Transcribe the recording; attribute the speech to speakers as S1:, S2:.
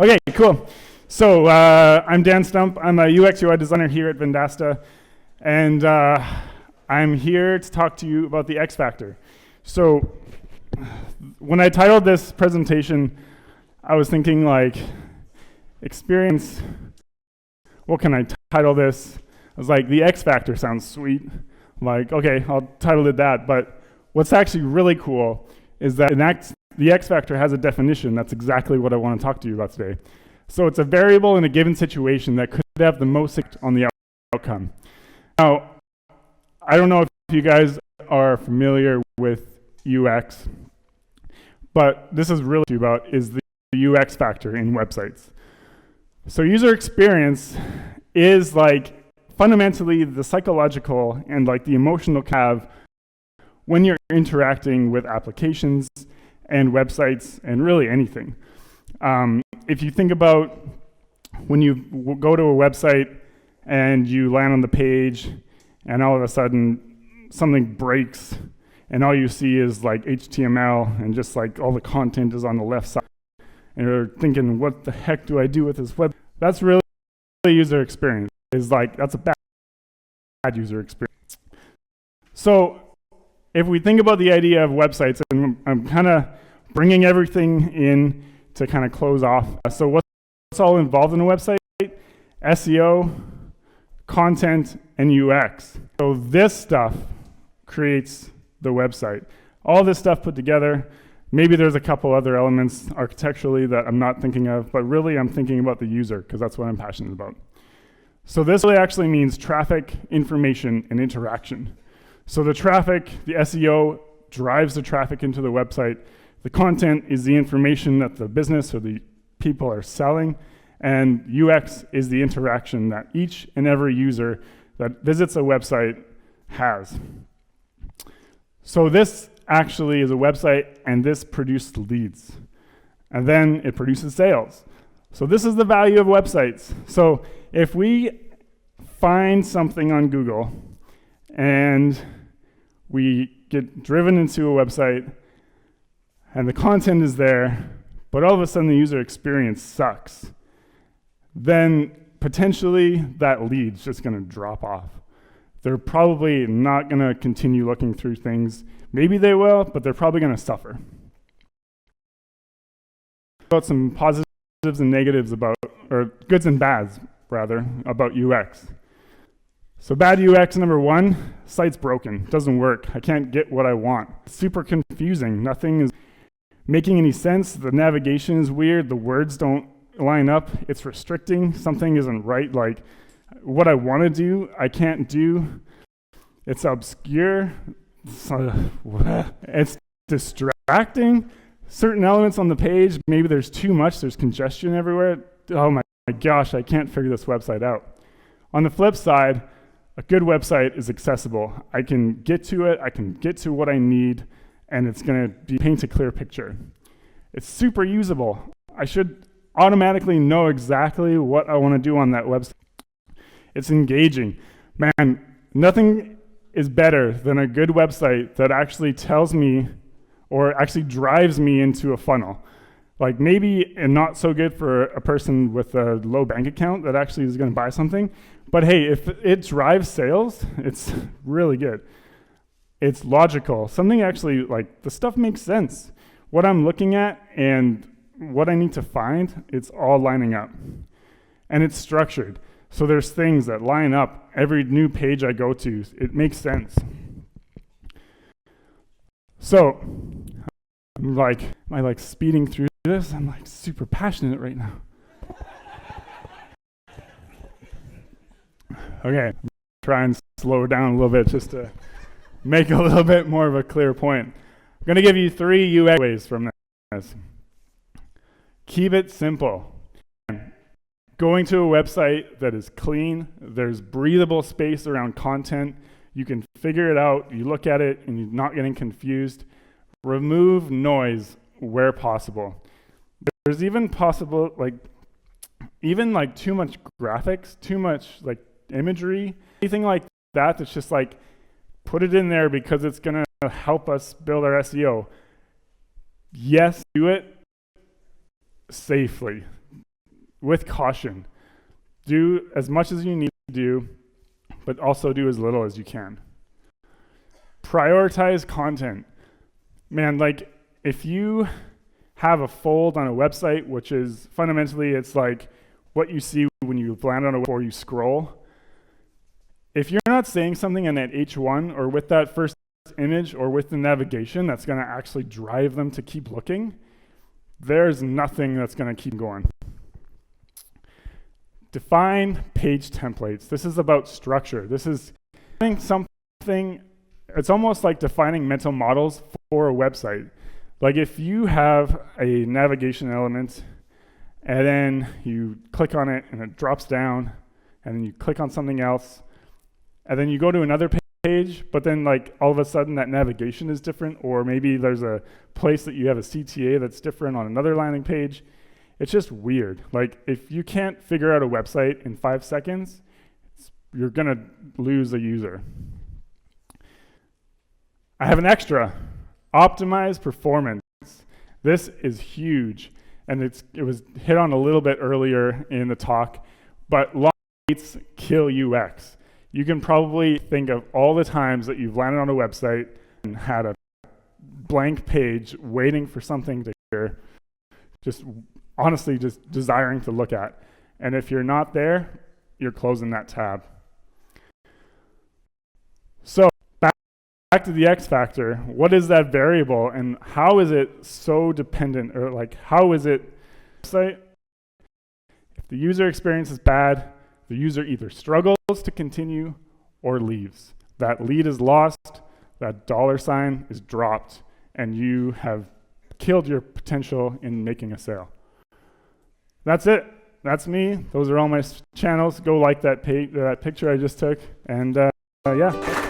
S1: Okay, cool. So I'm Dan Stumph. I'm a UX UI designer here at Vendasta, and I'm here to talk to you about the X Factor. So when I titled this presentation, I was thinking like, experience, what can I title this? I was like, the X Factor sounds sweet. I'm like, okay, I'll title it that. But what's actually really cool is that the X Factor has a definition. That's exactly what I want to talk to you about today. So it's a variable in a given situation that could have the most effect on the outcome. Now, I don't know if you guys are familiar with UX, but this is really about is the UX factor in websites. So user experience is like fundamentally the psychological and like the emotional have when you're interacting with applications and websites and really anything. If you think about when you go to a website and you land on the page and all of a sudden something breaks and all you see is like HTML and just like all the content is on the left side and you're thinking, what the heck do I do with this web? That's really user experience. Is like, that's a bad user experience. So if we think about the idea of websites, and I'm kind of bringing everything in to kind of close off. So what's all involved in a website? SEO, content, and UX. So this stuff creates the website. All this stuff put together, maybe there's a couple other elements architecturally that I'm not thinking of, but really I'm thinking about the user because that's what I'm passionate about. So this really actually means traffic, information, and interaction. So the traffic, the SEO, drives the traffic into the website. The content is the information that the business or the people are selling, and UX is the interaction that each and every user that visits a website has. So this actually is a website, and this produced leads. And then it produces sales. So this is the value of websites. So if we find something on Google, and we get driven into a website, and the content is there, but all of a sudden the user experience sucks, then potentially that lead's just going to drop off. They're probably not going to continue looking through things. Maybe they will, but they're probably going to suffer. About some positives and negatives about, or goods and bads, rather, about UX. So bad UX, number one, site's broken, doesn't work. I can't get what I want. It's super confusing. Nothing is making any sense. The navigation is weird. The words don't line up. It's restricting. Something isn't right. Like what I want to do, I can't do. It's obscure. It's distracting. Certain elements on the page, maybe there's too much. There's congestion everywhere. Oh my gosh, I can't figure this website out. On the flip side, a good website is accessible. I can get to it. I can get to what I need. And it's going to paint a clear picture. It's super usable. I should automatically know exactly what I want to do on that website. It's engaging. Man, nothing is better than a good website that actually tells me or actually drives me into a funnel. Like maybe not so good for a person with a low bank account that actually is going to buy something. But hey, if it drives sales, it's really good. It's logical. Something actually, like, the stuff makes sense. What I'm looking at and what I need to find, it's all lining up. And it's structured. So there's things that line up. Every new page I go to, it makes sense. So, am I like speeding through this? I'm like super passionate right now. Okay, try and slow down a little bit just to make a little bit more of a clear point. I'm going to give you 3 UX ways from this. Keep it simple. Going to a website that is clean, there's breathable space around content, you can figure it out, you look at it and you're not getting confused. Remove noise where possible. There's even possible, even too much graphics, too much imagery, anything like that that's just like, put it in there because it's going to help us build our SEO. Yes, do it safely. with caution. Do as much as you need to do, but also do as little as you can. Prioritize content. Man, like if you have a fold on a website, which is fundamentally, it's like what you see when you land on a website or you scroll. If you're not saying something in that H1 or with that first image or with the navigation that's going to actually drive them to keep looking, there's nothing that's going to keep going. Define page templates. This is about structure. This is something, it's almost like defining mental models for a website. Like if you have a navigation element and then you click on it and it drops down and then you click on something else and then you go to another page, but then like all of a sudden that navigation is different, or maybe there's a place that you have a CTA that's different on another landing page. It's just weird. Like if you can't figure out a website in 5 seconds, you're gonna lose a user. I have an extra. Optimize performance. This is huge, and it was hit on a little bit earlier in the talk, but long waits kill UX. You can probably think of all the times that you've landed on a website and had a blank page waiting for something to hear, just honestly just desiring to look at. And if you're not there, you're closing that tab. So back to the X factor. What is that variable and how is it so dependent, or like how is it site? If the user experience is bad, the user either struggles to continue or leaves. That lead is lost, that $ is dropped, and you have killed your potential in making a sale. That's it. That's me. Those are all my channels. Go like that picture I just took, and yeah.